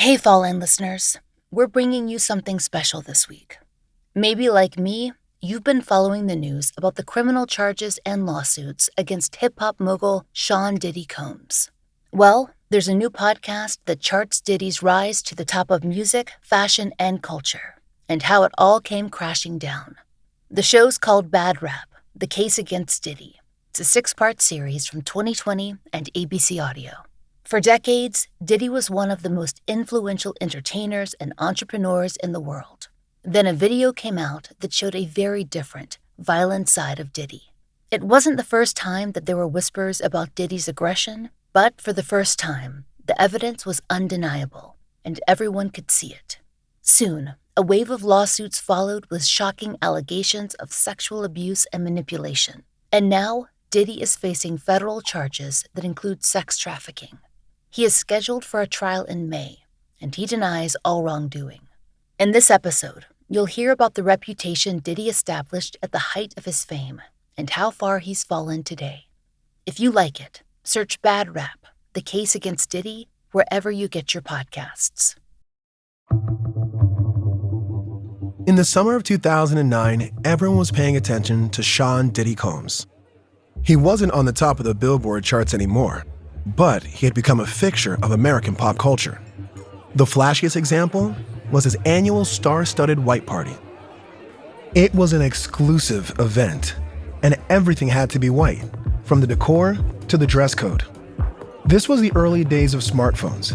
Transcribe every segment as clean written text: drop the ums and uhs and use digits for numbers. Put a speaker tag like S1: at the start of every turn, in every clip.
S1: Hey, Fallen listeners. We're bringing you something special this week. Maybe like me, you've been following the news about the criminal charges and lawsuits against hip-hop mogul Sean Diddy Combs. Well, there's a new podcast that charts Diddy's rise to the top of music, fashion, and culture, and how it all came crashing down. The show's called Bad Rap, The Case Against Diddy. It's a 6-part series from 2020 and ABC Audio. For decades, Diddy was one of the most influential entertainers and entrepreneurs in the world. Then a video came out that showed a very different, violent side of Diddy. It wasn't the first time that there were whispers about Diddy's aggression, but for the first time, the evidence was undeniable, and everyone could see it. Soon, a wave of lawsuits followed with shocking allegations of sexual abuse and manipulation. And now, Diddy is facing federal charges that include sex trafficking. He is scheduled for a trial in May, and he denies all wrongdoing. In this episode, you'll hear about the reputation Diddy established at the height of his fame and how far he's fallen today. If you like it, search Bad Rap, The Case Against Diddy, wherever you get your podcasts.
S2: In the summer of 2009, everyone was paying attention to Sean Diddy Combs. He wasn't on the top of the Billboard charts anymore, but he had become a fixture of American pop culture. The flashiest example was his annual star-studded white party. It was an exclusive event, and everything had to be white, from the decor to the dress code. This was the early days of smartphones.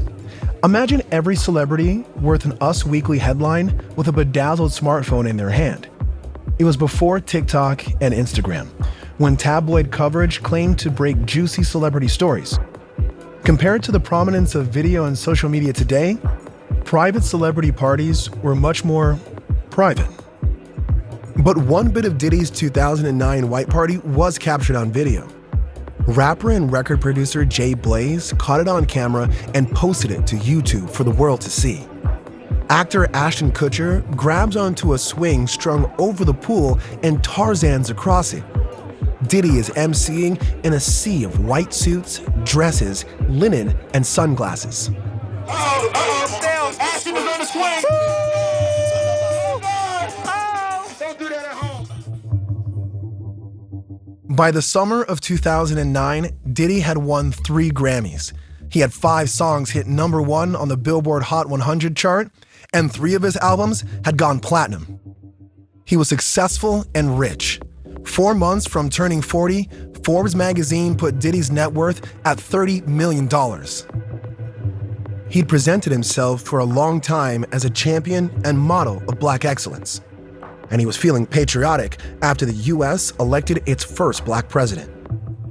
S2: Imagine every celebrity worth an Us Weekly headline with a bedazzled smartphone in their hand. It was before TikTok and Instagram, when tabloid coverage claimed to break juicy celebrity stories. Compared to the prominence of video and social media today, private celebrity parties were much more private. But one bit of Diddy's 2009 white party was captured on video. Rapper and record producer Jay Blaze caught it on camera and posted it to YouTube for the world to see. Actor Ashton Kutcher grabs onto a swing strung over the pool and Tarzans across it. Diddy is emceeing in a sea of white suits, dresses, linen, and sunglasses.
S3: Ashton is on the swing. Don't do that at home.
S2: By the summer of 2009, Diddy had won 3 Grammys. He had 5 songs hit number 1 on the Billboard Hot 100 chart, and 3 of his albums had gone platinum. He was successful and rich. 4 months from turning 40, Forbes magazine put Diddy's net worth at $30 million. He'd presented himself for a long time as a champion and model of Black excellence. And he was feeling patriotic after the U.S. elected its first Black president.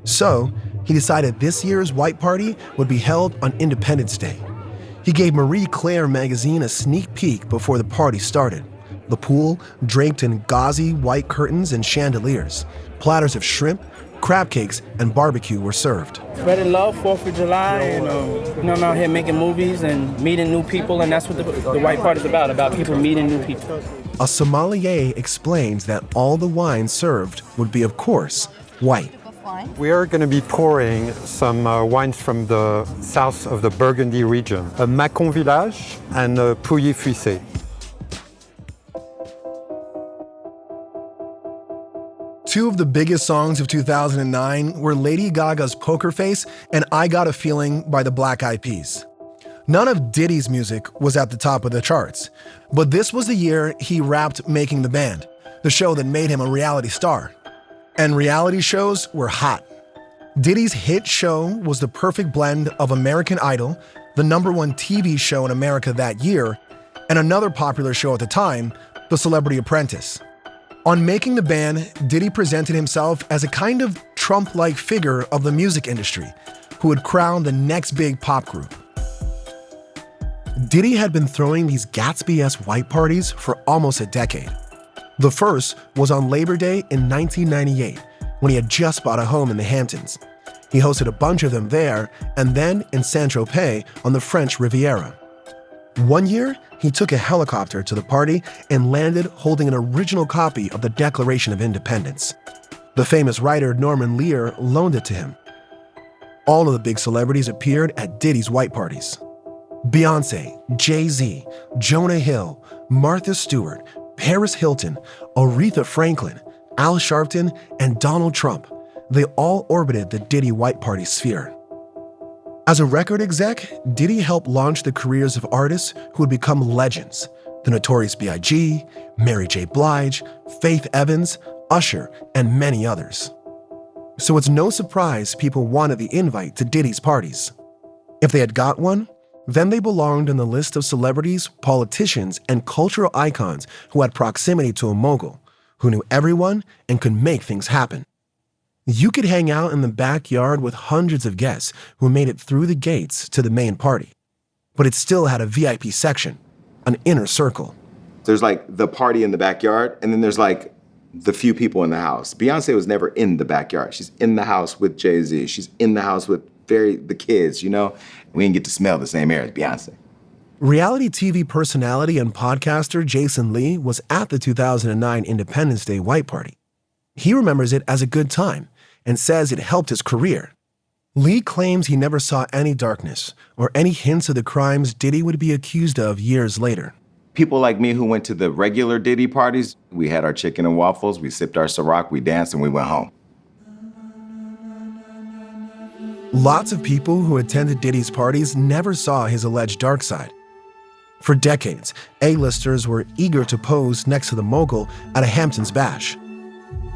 S2: So, he decided this year's white party would be held on Independence Day. He gave Marie Claire magazine a sneak peek before the party started. The pool, draped in gauzy white curtains and chandeliers. Platters of shrimp, crab cakes, and barbecue were served.
S4: Spreading love, 4th of July, and I'm out here making movies and meeting new people, and that's what the white part is about people meeting new people.
S2: A sommelier explains that all the wine served would be, of course, white.
S5: We are going to be pouring some wines from the south of the Burgundy region, a Macon Village and a Pouilly Fuissé.
S2: Two of the biggest songs of 2009 were Lady Gaga's Poker Face and I Got a Feeling by the Black Eyed Peas. None of Diddy's music was at the top of the charts, but this was the year he rapped Making the Band, the show that made him a reality star. And reality shows were hot. Diddy's hit show was the perfect blend of American Idol, the #1 TV show in America that year, and another popular show at the time, The Celebrity Apprentice. On Making the Band, Diddy presented himself as a kind of Trump-like figure of the music industry who would crown the next big pop group. Diddy had been throwing these Gatsby-esque white parties for almost a decade. The first was on Labor Day in 1998, when he had just bought a home in the Hamptons. He hosted a bunch of them there, and then in Saint-Tropez on the French Riviera. One year, he took a helicopter to the party and landed holding an original copy of the Declaration of Independence. The famous writer Norman Lear loaned it to him. All of the big celebrities appeared at Diddy's white parties. Beyonce, Jay-Z, Jonah Hill, Martha Stewart, Paris Hilton, Aretha Franklin, Al Sharpton, and Donald Trump, they all orbited the Diddy White Party sphere. As a record exec, Diddy helped launch the careers of artists who would become legends: the Notorious B.I.G., Mary J. Blige, Faith Evans, Usher, and many others. So it's no surprise people wanted the invite to Diddy's parties. If they had got one, then they belonged in the list of celebrities, politicians, and cultural icons who had proximity to a mogul, who knew everyone and could make things happen. You could hang out in the backyard with hundreds of guests who made it through the gates to the main party. But it still had a VIP section, an inner circle.
S6: There's like the party in the backyard, and then there's like the few people in the house. Beyonce was never in the backyard. She's in the house with Jay-Z. She's in the house with the kids, you know? We didn't get to smell the same air as Beyonce.
S2: Reality TV personality and podcaster Jason Lee was at the 2009 Independence Day White Party. He remembers it as a good time and says it helped his career. Lee claims he never saw any darkness or any hints of the crimes Diddy would be accused of years later.
S6: People like me who went to the regular Diddy parties, we had our chicken and waffles, we sipped our Ciroc, we danced, and we went home.
S2: Lots of people who attended Diddy's parties never saw his alleged dark side. For decades, A-listers were eager to pose next to the mogul at a Hamptons bash.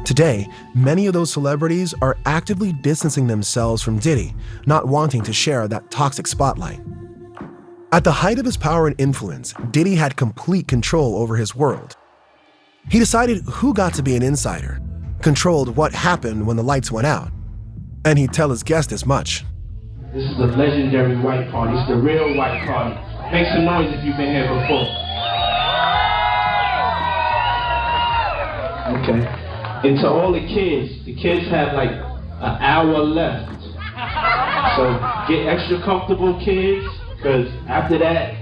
S2: Today, many of those celebrities are actively distancing themselves from Diddy, not wanting to share that toxic spotlight. At the height of his power and influence, Diddy had complete control over his world. He decided who got to be an insider, controlled what happened when the lights went out, and he'd tell his guests as much.
S7: This is the legendary White Party. It's the real White Party. Make some noise if you've been here before. Okay. And to all the kids have like an hour left. So get extra comfortable, kids, because after that,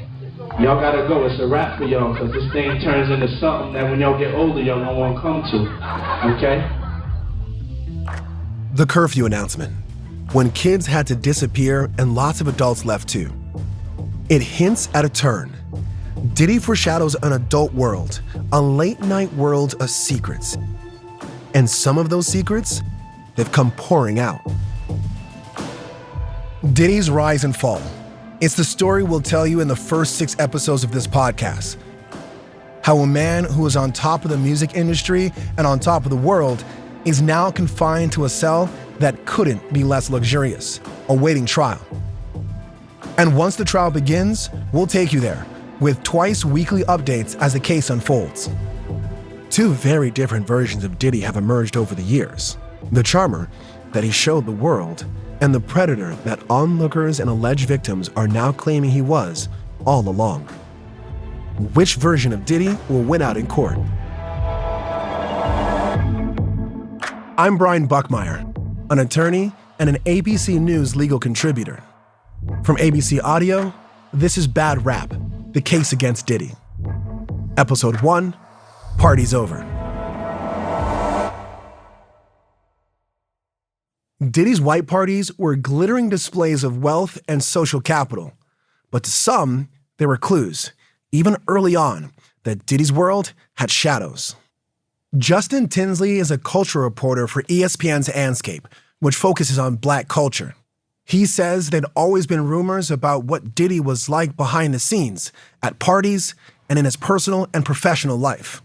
S7: y'all gotta go. It's a wrap for y'all, because this thing turns into something that when y'all get older, y'all don't want to come to. Okay?
S2: The curfew announcement, when kids had to disappear and lots of adults left too. It hints at a turn. Diddy foreshadows an adult world, a late-night world of secrets. And some of those secrets, they've come pouring out. Diddy's rise and fall. It's the story we'll tell you in the first 6 episodes of this podcast. How a man who was on top of the music industry and on top of the world is now confined to a cell that couldn't be less luxurious, awaiting trial. And once the trial begins, we'll take you there with twice weekly updates as the case unfolds. 2 very different versions of Diddy have emerged over the years. The charmer that he showed the world, and the predator that onlookers and alleged victims are now claiming he was all along. Which version of Diddy will win out in court? I'm Brian Buckmire, an attorney and an ABC News legal contributor. From ABC Audio, this is Bad Rap, the Case Against Diddy. Episode 1, Party's Over. Diddy's white parties were glittering displays of wealth and social capital, but to some, they were clues, even early on, that Diddy's world had shadows. Justin Tinsley is a culture reporter for ESPN's Andscape, which focuses on Black culture. He says there'd always been rumors about what Diddy was like behind the scenes, at parties, and in his personal and professional life.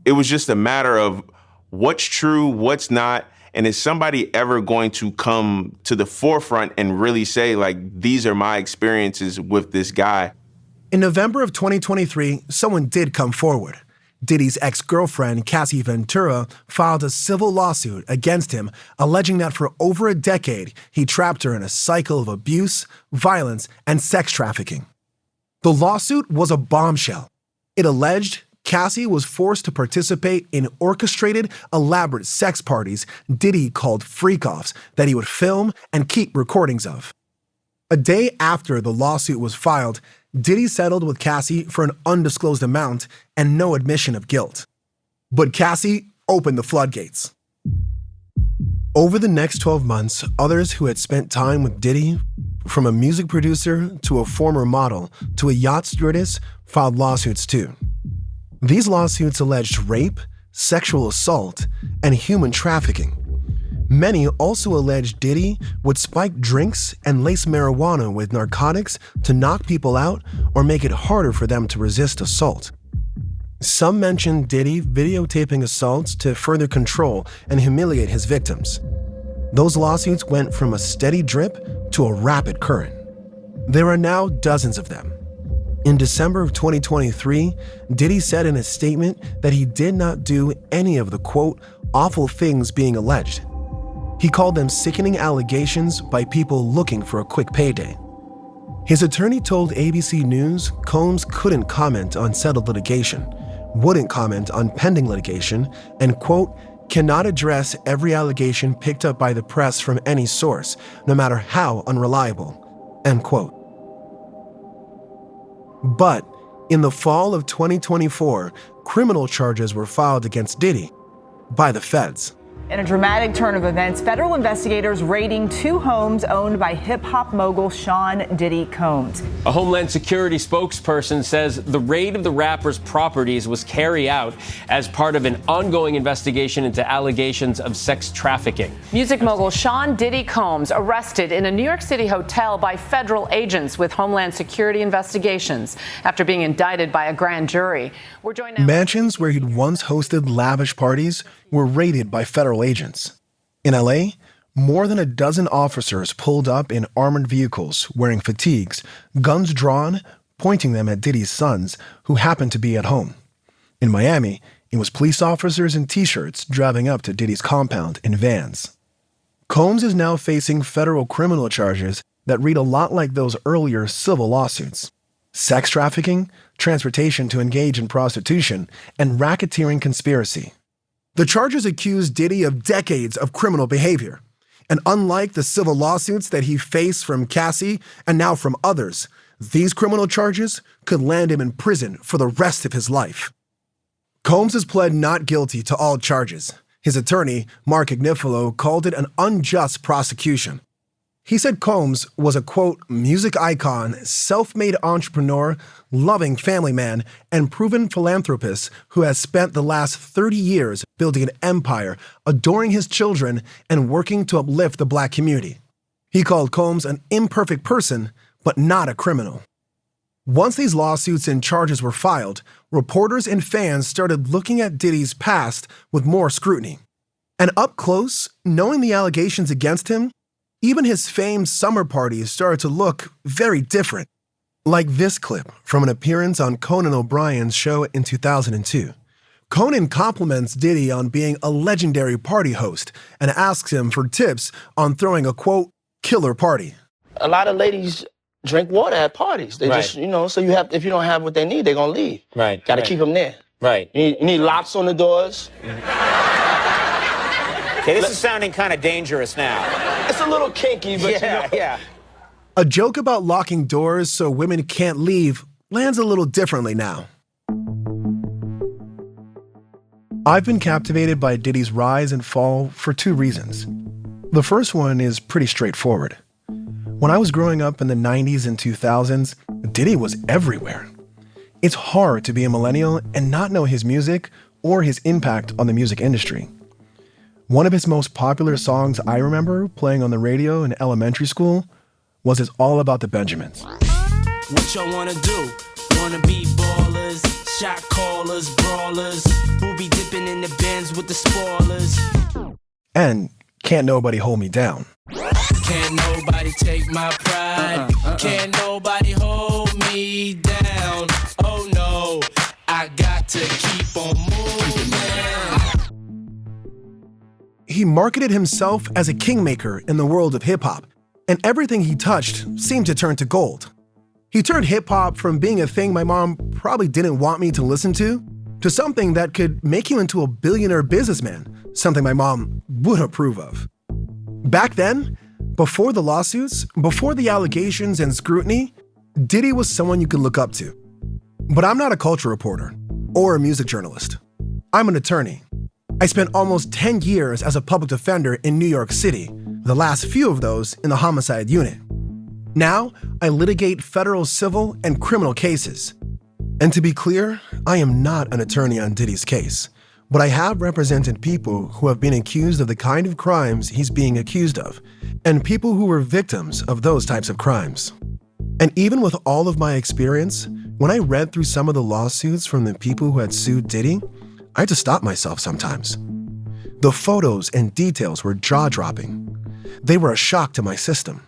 S8: It was just a matter of what's true, what's not, and is somebody ever going to come to the forefront and really say, like, these are my experiences with this guy?
S2: In November of 2023, someone did come forward. Diddy's ex-girlfriend, Cassie Ventura, filed a civil lawsuit against him, alleging that for over a decade, he trapped her in a cycle of abuse, violence, and sex trafficking. The lawsuit was a bombshell. It alleged Cassie was forced to participate in orchestrated, elaborate sex parties Diddy called freak-offs that he would film and keep recordings of. A day after the lawsuit was filed, Diddy settled with Cassie for an undisclosed amount and no admission of guilt. But Cassie opened the floodgates. Over the next 12 months, others who had spent time with Diddy from a music producer to a former model to a yacht stewardess, filed lawsuits too. These lawsuits alleged rape, sexual assault, and human trafficking. Many also alleged Diddy would spike drinks and lace marijuana with narcotics to knock people out or make it harder for them to resist assault. Some mentioned Diddy videotaping assaults to further control and humiliate his victims. Those lawsuits went from a steady drip to a rapid current. There are now dozens of them. In December of 2023, Diddy said in a statement that he did not do any of the, quote, awful things being alleged. He called them sickening allegations by people looking for a quick payday. His attorney told ABC News Combs couldn't comment on settled litigation, wouldn't comment on pending litigation, and, quote, cannot address every allegation picked up by the press from any source, no matter how unreliable, end quote. But in the fall of 2024, criminal charges were filed against Diddy by the feds.
S9: In a dramatic turn of events, federal investigators raiding 2 homes owned by hip-hop mogul Sean Diddy Combs.
S10: A Homeland Security spokesperson says the raid of the rapper's properties was carried out as part of an ongoing investigation into allegations of sex trafficking.
S11: Music mogul Sean Diddy Combs arrested in a New York City hotel by federal agents with Homeland Security investigations after being indicted by a grand jury. We're joined now.
S2: Mansions where he'd once hosted lavish parties were raided by federal agents. In LA, more than a dozen officers pulled up in armored vehicles wearing fatigues, guns drawn, pointing them at Diddy's sons, who happened to be at home. In Miami, it was police officers in t-shirts driving up to Diddy's compound in vans. Combs is now facing federal criminal charges that read a lot like those earlier civil lawsuits: sex trafficking, transportation to engage in prostitution, and racketeering conspiracy. The charges accuse Diddy of decades of criminal behavior. And unlike the civil lawsuits that he faced from Cassie and now from others, these criminal charges could land him in prison for the rest of his life. Combs has pled not guilty to all charges. His attorney, Mark Agnifilo, called it an unjust prosecution. He said Combs was a, quote, music icon, self-made entrepreneur, loving family man, and proven philanthropist who has spent the last 30 years building an empire, adoring his children, and working to uplift the Black community. He called Combs an imperfect person, but not a criminal. Once these lawsuits and charges were filed, reporters and fans started looking at Diddy's past with more scrutiny. And up close, knowing the allegations against him, even his famed summer parties started to look very different. Like this clip from an appearance on Conan O'Brien's show in 2002. Conan compliments Diddy on being a legendary party host and asks him for tips on throwing a, quote, killer party.
S4: A lot of ladies drink water at parties. They just, so you have, if you don't have what they need, they're gonna leave.
S10: Right.
S4: Gotta keep them there.
S10: Right.
S4: You need locks on the doors.
S12: Okay, this is sounding kind of dangerous now.
S4: It's a little kinky, but
S12: yeah.
S2: A joke about locking doors so women can't leave lands a little differently now. I've been captivated by Diddy's rise and fall for 2 reasons. The first one is pretty straightforward. When I was growing up in the 90s and 2000s, Diddy was everywhere. It's hard to be a millennial and not know his music or his impact on the music industry. One of his most popular songs I remember playing on the radio in elementary school was his All About the Benjamins.
S13: What y'all wanna do? Wanna be ballers, shot callers, brawlers, who be dipping in the bins with the spoilers.
S2: And Can't Nobody Hold Me Down.
S13: Can't nobody take my pride. Can't nobody hold me down. Oh no, I got to keep on moving.
S2: He marketed himself as a kingmaker in the world of hip-hop, and everything he touched seemed to turn to gold. He turned hip-hop from being a thing my mom probably didn't want me to listen to something that could make you into a billionaire businessman, something my mom would approve of. Back then, before the lawsuits, before the allegations and scrutiny, Diddy was someone you could look up to. But I'm not a culture reporter or a music journalist. I'm an attorney. I spent almost 10 years as a public defender in New York City, the last few of those in the homicide unit. Now, I litigate federal civil and criminal cases. And to be clear, I am not an attorney on Diddy's case, but I have represented people who have been accused of the kind of crimes he's being accused of, and people who were victims of those types of crimes. And even with all of my experience, when I read through some of the lawsuits from the people who had sued Diddy, I had to stop myself sometimes. The photos and details were jaw-dropping. They were a shock to my system.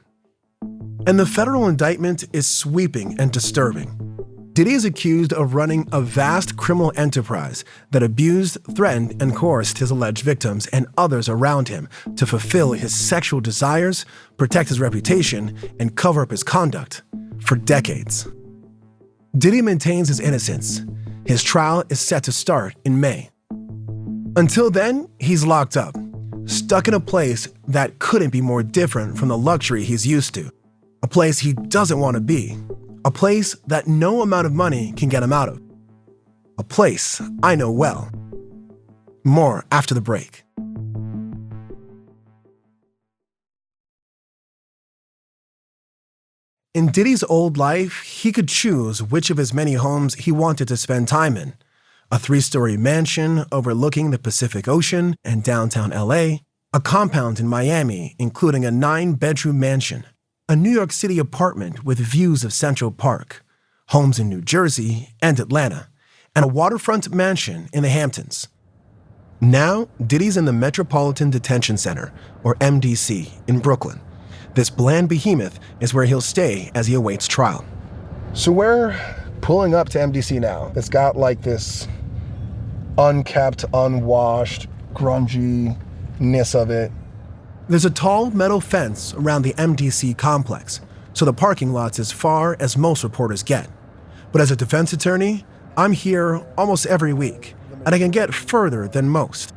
S2: And the federal indictment is sweeping and disturbing. Diddy is accused of running a vast criminal enterprise that abused, threatened, and coerced his alleged victims and others around him to fulfill his sexual desires, protect his reputation, and cover up his conduct for decades. Diddy maintains his innocence. His trial is set to start in May. Until then, he's locked up, stuck in a place that couldn't be more different from the luxury he's used to. A place he doesn't want to be. A place that no amount of money can get him out of. A place I know well. More after the break. In Diddy's old life, he could choose which of his many homes he wanted to spend time in. A 3-story mansion overlooking the Pacific Ocean and downtown LA, a compound in Miami including a 9-bedroom mansion, a New York City apartment with views of Central Park, homes in New Jersey and Atlanta, and a waterfront mansion in the Hamptons. Now, Diddy's in the Metropolitan Detention Center, or MDC, in Brooklyn. This bland behemoth is where he'll stay as he awaits trial. So we're pulling up to MDC now. It's got like this unkept, unwashed, grunginess of it. There's a tall metal fence around the MDC complex, so the parking lot's as far as most reporters get. But as a defense attorney, I'm here almost every week, and I can get further than most.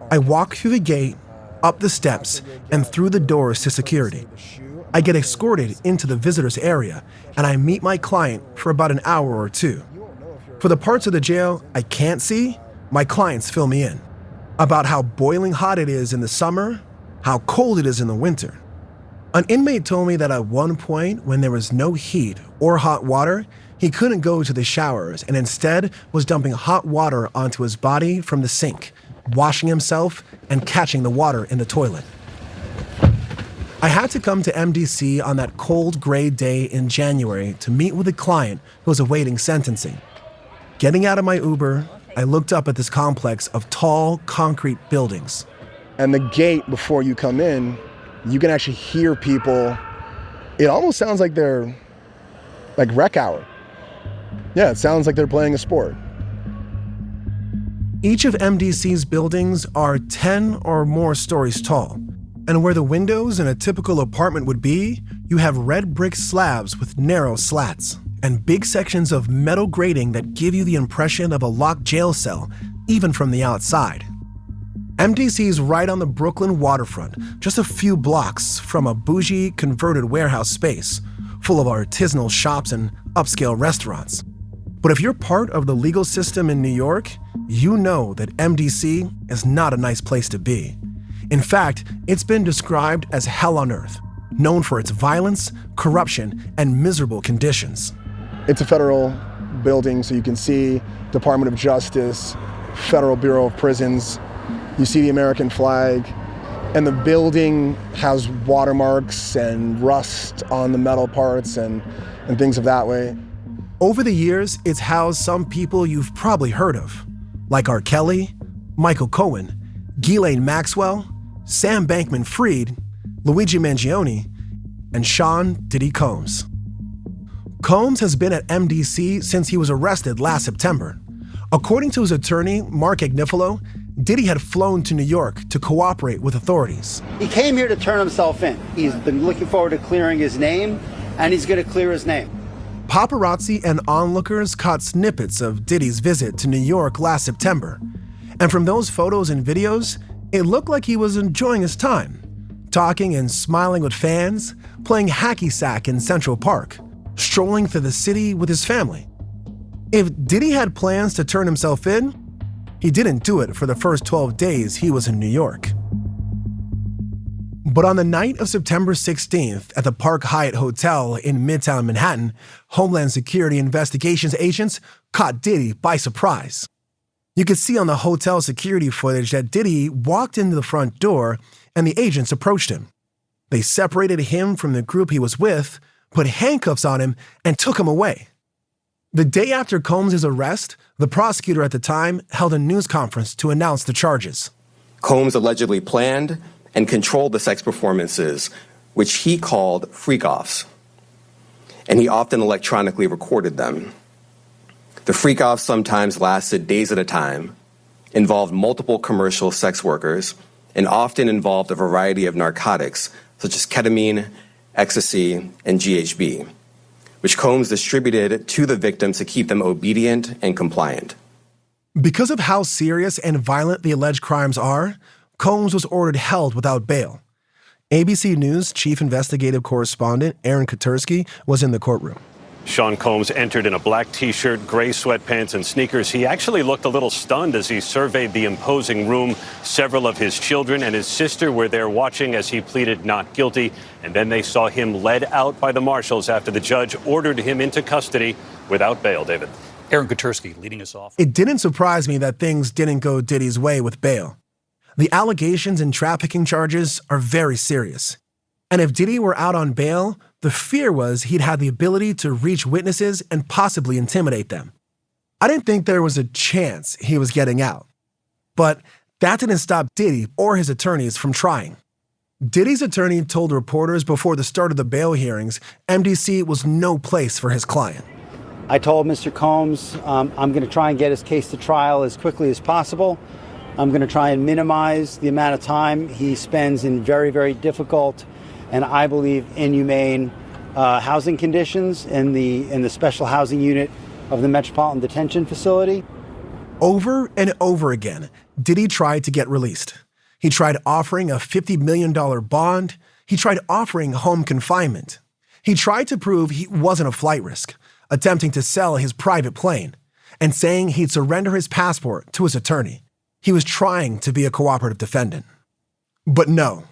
S2: I walk through the gate, up the steps, and through the doors to security. I get escorted into the visitors area, and I meet my client for about an hour or two. For the parts of the jail I can't see, my clients fill me in. About how boiling hot it is in the summer, how cold it is in the winter. An inmate told me that at one point, when there was no heat or hot water, he couldn't go to the showers and instead was dumping hot water onto his body from the sink, washing himself and catching the water in the toilet. I had to come to MDC on that cold, gray day in January to meet with a client who was awaiting sentencing. Getting out of my Uber, I looked up at this complex of tall, concrete buildings. And the gate before you come in, you can actually hear people. It almost sounds like they're like rec hour. Yeah, it sounds like they're playing a sport. Each of MDC's buildings are 10 or more stories tall. And where the windows in a typical apartment would be, you have red brick slabs with narrow slats and big sections of metal grating that give you the impression of a locked jail cell, even from the outside. MDC is right on the Brooklyn waterfront, just a few blocks from a bougie, converted warehouse space, full of artisanal shops and upscale restaurants. But if you're part of the legal system in New York, you know that MDC is not a nice place to be. In fact, it's been described as hell on earth, known for its violence, corruption, and miserable conditions. It's a federal building, so you can see Department of Justice, Federal Bureau of Prisons. You see the American flag, and the building has watermarks and rust on the metal parts and things of that way. Over the years, it's housed some people you've probably heard of, like R. Kelly, Michael Cohen, Ghislaine Maxwell, Sam Bankman-Fried, Luigi Mangione, and Sean Diddy Combs. Combs has been at MDC since he was arrested last September. According to his attorney, Mark Agnifilo, Diddy had flown to New York to cooperate with authorities.
S14: He came here to turn himself in. He's been looking forward to clearing his name, and he's going to clear his name.
S2: Paparazzi and onlookers caught snippets of Diddy's visit to New York last September. And from those photos and videos, it looked like he was enjoying his time, talking and smiling with fans, playing hacky sack in Central Park, strolling through the city with his family. If Diddy had plans to turn himself in, he didn't do it for the first 12 days he was in New York. But on the night of September 16th at the Park Hyatt Hotel in Midtown Manhattan, Homeland Security investigations agents caught Diddy by surprise. You could see on the hotel security footage that Diddy walked into the front door and the agents approached him. They separated him from the group he was with, put handcuffs on him, and took him away. The day after Combs' arrest, the prosecutor at the time held a news conference to announce the charges.
S15: Combs allegedly planned and controlled the sex performances, which he called freak-offs, and he often electronically recorded them. The freak-offs sometimes lasted days at a time, involved multiple commercial sex workers, and often involved a variety of narcotics, such as ketamine, ecstasy, and GHB, which Combs distributed to the victims to keep them obedient and compliant.
S2: Because of how serious and violent the alleged crimes are, Combs was ordered held without bail. ABC News chief investigative correspondent Aaron Katersky was in the courtroom.
S16: Sean Combs entered in a black T-shirt, gray sweatpants, and sneakers. He actually looked a little stunned as he surveyed the imposing room. Several of his children and his sister were there watching as he pleaded not guilty. And then they saw him led out by the marshals after the judge ordered him into custody without bail, David.
S17: Aaron Katersky leading us off.
S2: It didn't surprise me that things didn't go Diddy's way with bail. The allegations and trafficking charges are very serious. And if Diddy were out on bail, the fear was he'd had the ability to reach witnesses and possibly intimidate them. I didn't think there was a chance he was getting out. But that didn't stop Diddy or his attorneys from trying. Diddy's attorney told reporters before the start of the bail hearings, MDC was no place for his client.
S14: I told Mr. Combs I'm going to try and get his case to trial as quickly as possible. I'm going to try and minimize the amount of time he spends in very, very difficult and I believe inhumane housing conditions in the special housing unit of the Metropolitan Detention Facility.
S2: Over and over again, Diddy tried to get released. He tried offering a $50 million bond. He tried offering home confinement. He tried to prove he wasn't a flight risk, attempting to sell his private plane, and saying he'd surrender his passport to his attorney. He was trying to be a cooperative defendant. But no.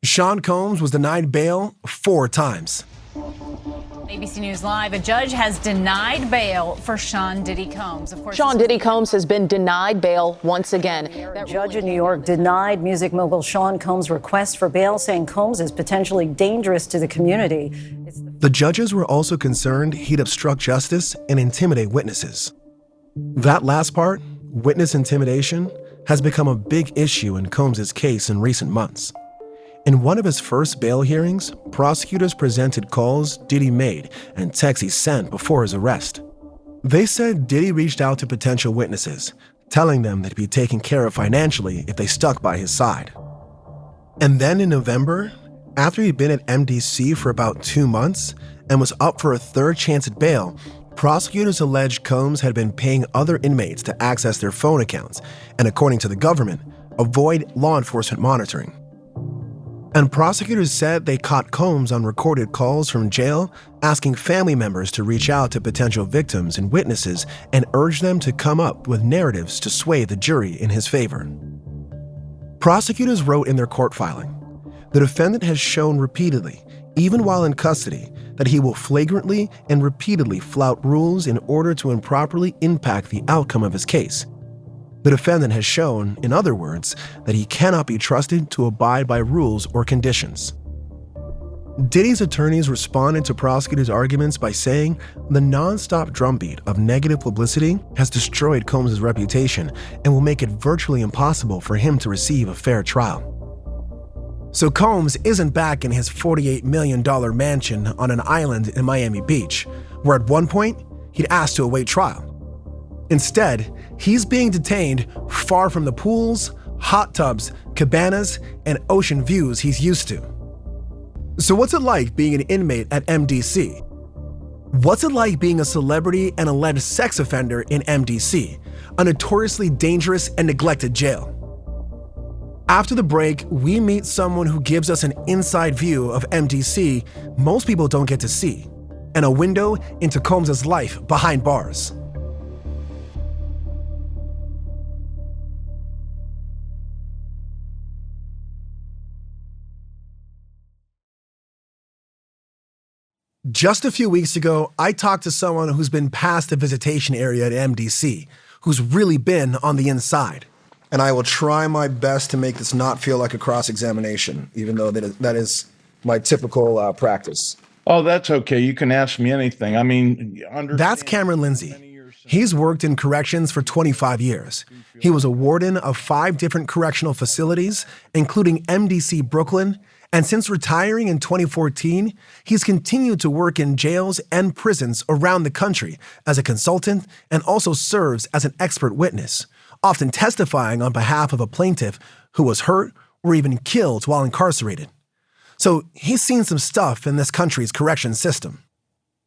S2: Sean Combs was denied bail 4 times.
S18: ABC News Live, a judge has denied bail for Sean Diddy Combs. Of course,
S11: Sean Diddy Combs has been denied bail once again.
S19: A judge in New York denied music mogul Sean Combs' request for bail, saying Combs is potentially dangerous to the community.
S2: The judges were also concerned he'd obstruct justice and intimidate witnesses. That last part, witness intimidation, has become a big issue in Combs' case in recent months. In one of his first bail hearings, prosecutors presented calls Diddy made and texts he sent before his arrest. They said Diddy reached out to potential witnesses, telling them they'd be taken care of financially if they stuck by his side. And then in November, after he'd been at MDC for about 2 months and was up for a 3rd chance at bail, prosecutors alleged Combs had been paying other inmates to access their phone accounts and, according to the government, avoid law enforcement monitoring. And prosecutors said they caught Combs on recorded calls from jail asking family members to reach out to potential victims and witnesses and urge them to come up with narratives to sway the jury in his favor. Prosecutors wrote in their court filing, the defendant has shown repeatedly, even while in custody, that he will flagrantly and repeatedly flout rules in order to improperly impact the outcome of his case. The defendant has shown, in other words, that he cannot be trusted to abide by rules or conditions. Diddy's attorneys responded to prosecutors' arguments by saying the nonstop drumbeat of negative publicity has destroyed Combs' reputation and will make it virtually impossible for him to receive a fair trial. So Combs isn't back in his $48 million mansion on an island in Miami Beach, where at one point he'd asked to await trial. Instead, he's being detained far from the pools, hot tubs, cabanas, and ocean views he's used to. So what's it like being an inmate at MDC? What's it like being a celebrity and alleged sex offender in MDC, a notoriously dangerous and neglected jail? After the break, we meet someone who gives us an inside view of MDC most people don't get to see, and a window into Combs' life behind bars. Just a few weeks ago, I talked to someone who's been past the visitation area at MDC, who's really been on the inside. And I will try my best to make this not feel like a cross-examination, even though that is my typical practice.
S20: Oh, that's okay. You can ask me anything. I mean,
S2: That's Cameron Lindsay. He's worked in corrections for 25 years. He was a warden of 5 different correctional facilities, including MDC Brooklyn, and since retiring in 2014, he's continued to work in jails and prisons around the country as a consultant and also serves as an expert witness, often testifying on behalf of a plaintiff who was hurt or even killed while incarcerated. So he's seen some stuff in this country's correction system.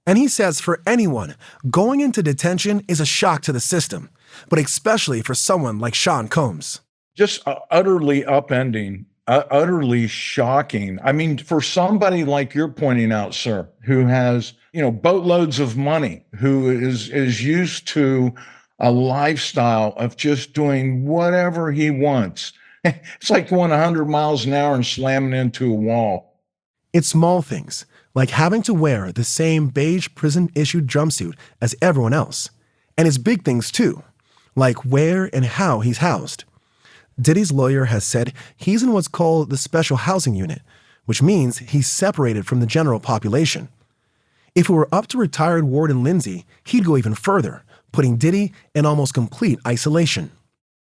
S2: And he says for anyone, going into detention is a shock to the system, but especially for someone like Sean Combs.
S20: Just utterly upending, utterly shocking. I mean, for somebody like you're pointing out, sir, who has, boatloads of money, who is used to a lifestyle of just doing whatever he wants. It's like going 100 miles an hour and slamming into a wall.
S2: It's small things, like having to wear the same beige prison-issued jumpsuit as everyone else. And it's big things too, like where and how he's housed. Diddy's lawyer has said he's in what's called the special housing unit, which means he's separated from the general population. If it were up to retired Warden Lindsay, he'd go even further, putting Diddy in almost complete isolation.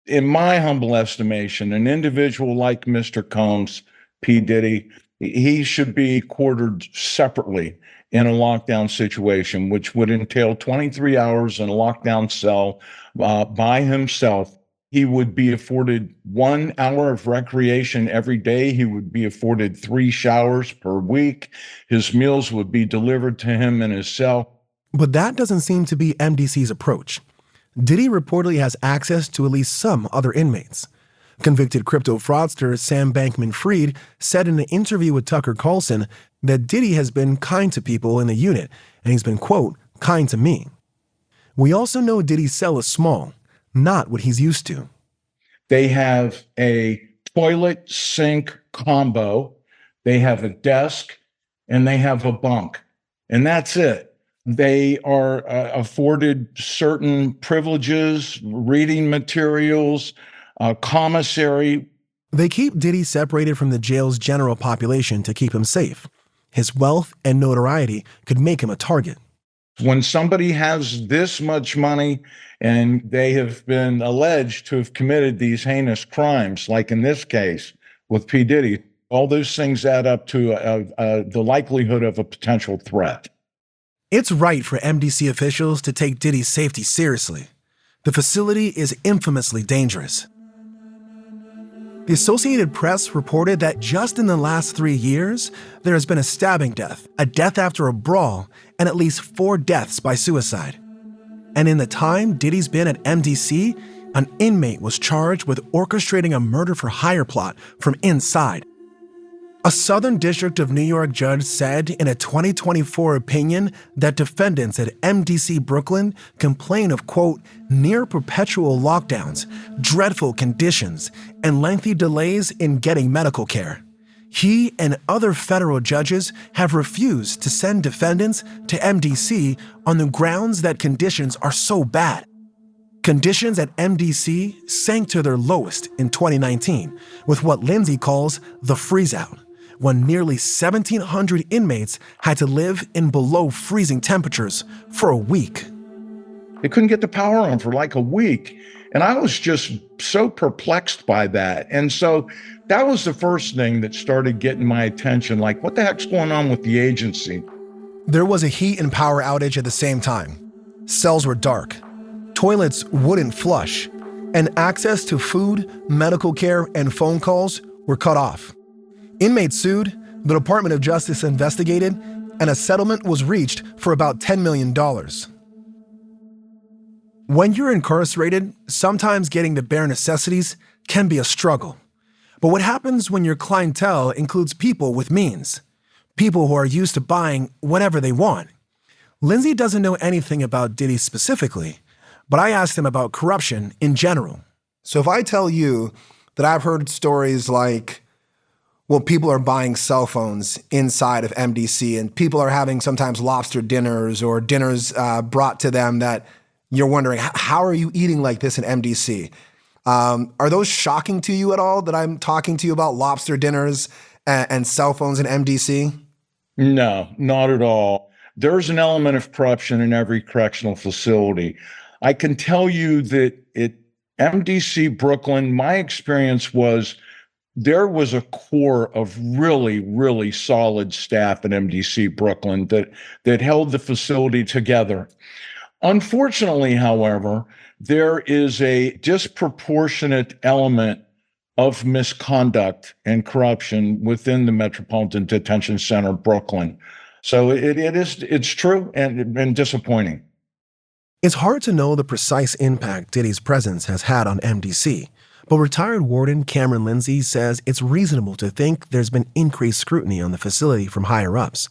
S20: In my humble estimation, an individual like Mr. Combs, P. Diddy, he should be quartered separately in a lockdown situation, which would entail 23 hours in a lockdown cell by himself. He would be afforded 1 hour of recreation every day. He would be afforded 3 showers per week. His meals would be delivered to him in his cell.
S2: But that doesn't seem to be MDC's approach. Diddy reportedly has access to at least some other inmates. Convicted crypto fraudster Sam Bankman-Fried said in an interview with Tucker Carlson that Diddy has been kind to people in the unit, and he's been, quote, kind to me. We also know Diddy's cell is small, not what he's used to.
S20: They have a toilet sink combo, they have a desk, and they have a bunk, and that's it. They are afforded certain privileges, reading materials, commissary.
S2: They keep Diddy separated from the jail's general population to keep him safe. His wealth and notoriety could make him a target.
S20: When somebody has this much money and they have been alleged to have committed these heinous crimes, like in this case with P. Diddy, all those things add up to the likelihood of a potential threat.
S2: It's right for MDC officials to take Diddy's safety seriously. The facility is infamously dangerous. The Associated Press reported that just in the last 3 years, there has been a stabbing death, a death after a brawl, and at least 4 deaths by suicide. And in the time Diddy's been at MDC, an inmate was charged with orchestrating a murder-for-hire plot from inside. A Southern District of New York judge said in a 2024 opinion that defendants at MDC Brooklyn complain of, quote, near perpetual lockdowns, dreadful conditions, and lengthy delays in getting medical care. He and other federal judges have refused to send defendants to MDC on the grounds that conditions are so bad. Conditions at MDC sank to their lowest in 2019 with what Lindsay calls the freeze-out, when nearly 1,700 inmates had to live in below freezing temperatures for a week.
S20: They couldn't get the power on for like a week. And I was just so perplexed by that. And so that was the first thing that started getting my attention. Like, what the heck's going on with the agency?
S2: There was a heat and power outage at the same time. Cells were dark. Toilets wouldn't flush. And access to food, medical care, and phone calls were cut off. Inmates sued, the Department of Justice investigated, and a settlement was reached for about $10 million. When you're incarcerated, sometimes getting the bare necessities can be a struggle. But what happens when your clientele includes people with means? People who are used to buying whatever they want? Lindsay doesn't know anything about Diddy specifically, but I asked him about corruption in general. So if I tell you that I've heard stories like Well, people are buying cell phones inside of MDC, and people are having sometimes lobster dinners or dinners brought to them that you're wondering, how are you eating like this in MDC? Are those shocking to you at all that I'm talking to you about lobster dinners and cell phones in MDC?
S20: No, not at all. There's an element of corruption in every correctional facility. I can tell you that at MDC Brooklyn, my experience was there was a core of really, really solid staff at MDC Brooklyn that held the facility together. Unfortunately, however, there is a disproportionate element of misconduct and corruption within the Metropolitan Detention Center, Brooklyn. So it's true and disappointing.
S2: It's hard to know the precise impact Diddy's presence has had on MDC, but retired warden Cameron Lindsay says it's reasonable to think there's been increased scrutiny on the facility from higher-ups.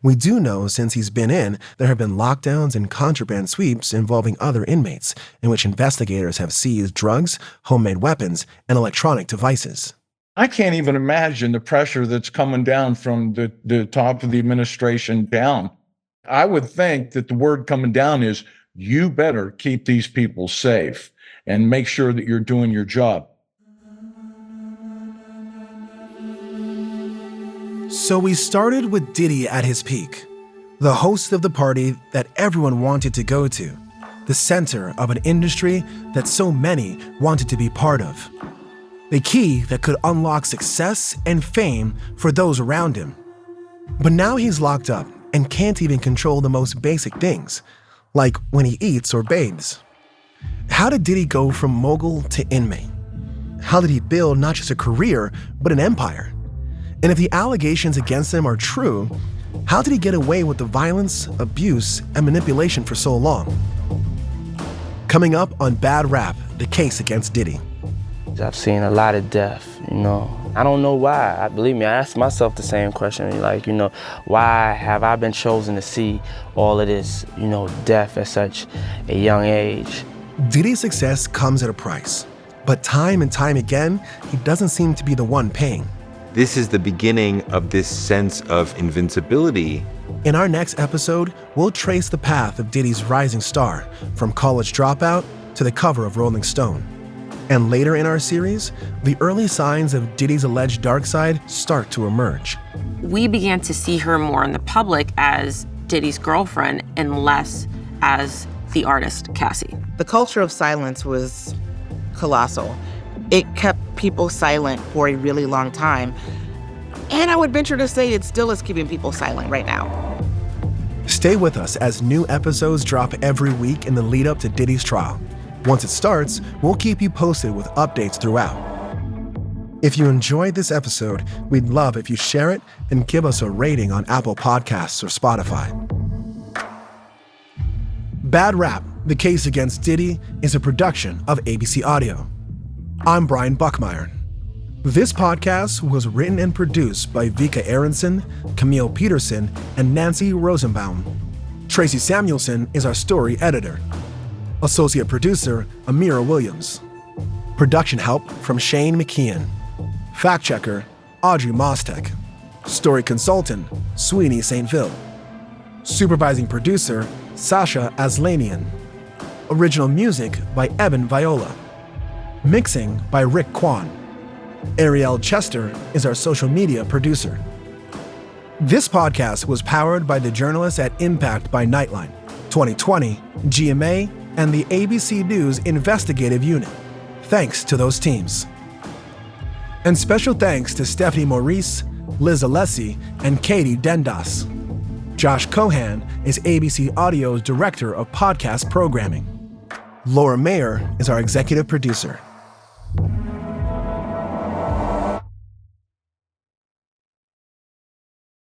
S2: We do know since he's been in, there have been lockdowns and contraband sweeps involving other inmates, in which investigators have seized drugs, homemade weapons, and electronic devices.
S20: I can't even imagine the pressure that's coming down from the top of the administration down. I would think that the word coming down is, you better keep these people safe and make sure that you're doing your job.
S2: So we started with Diddy at his peak, the host of the party that everyone wanted to go to, the center of an industry that so many wanted to be part of, the key that could unlock success and fame for those around him. But now he's locked up and can't even control the most basic things, like when he eats or bathes. How did Diddy go from mogul to inmate? How did he build not just a career, but an empire? And if the allegations against him are true, how did he get away with the violence, abuse, and manipulation for so long? Coming up on Bad Rap, the case against Diddy.
S21: I've seen a lot of death, I don't know why. Believe me, I asked myself the same question, why have I been chosen to see all of this, death at such a young age?
S2: Diddy's success comes at a price, but time and time again, he doesn't seem to be the one paying.
S8: This is the beginning of this sense of invincibility.
S2: In our next episode, we'll trace the path of Diddy's rising star, from college dropout to the cover of Rolling Stone. And later in our series, the early signs of Diddy's alleged dark side start to emerge.
S22: We began to see her more in the public as Diddy's girlfriend and less as the artist, Cassie.
S23: The culture of silence was colossal. It kept people silent for a really long time. And I would venture to say it still is keeping people silent right now.
S2: Stay with us as new episodes drop every week in the lead up to Diddy's trial. Once it starts, we'll keep you posted with updates throughout. If you enjoyed this episode, we'd love if you share it and give us a rating on Apple Podcasts or Spotify. Bad Rap, the case against Diddy, is a production of ABC Audio. I'm Brian Buckmire. This podcast was written and produced by Vika Aronson, Camille Peterson, and Nancy Rosenbaum. Tracy Samuelson is our story editor. Associate producer, Amira Williams. Production help from Shane McKeon. Fact checker, Audrey Mostek. Story consultant, Sweeney St. Phil. Supervising producer, Sasha Aslanian. Original music by Evan Viola. Mixing by Rick Kwan. Ariel Chester is our social media producer. This podcast was powered by the journalists at Impact by Nightline, 2020, GMA, and the ABC News Investigative Unit. Thanks to those teams. And special thanks to Stephanie Maurice, Liz Alessi, and Katie Dendas. Josh Cohan is ABC Audio's Director of Podcast Programming. Laura Mayer is our executive producer.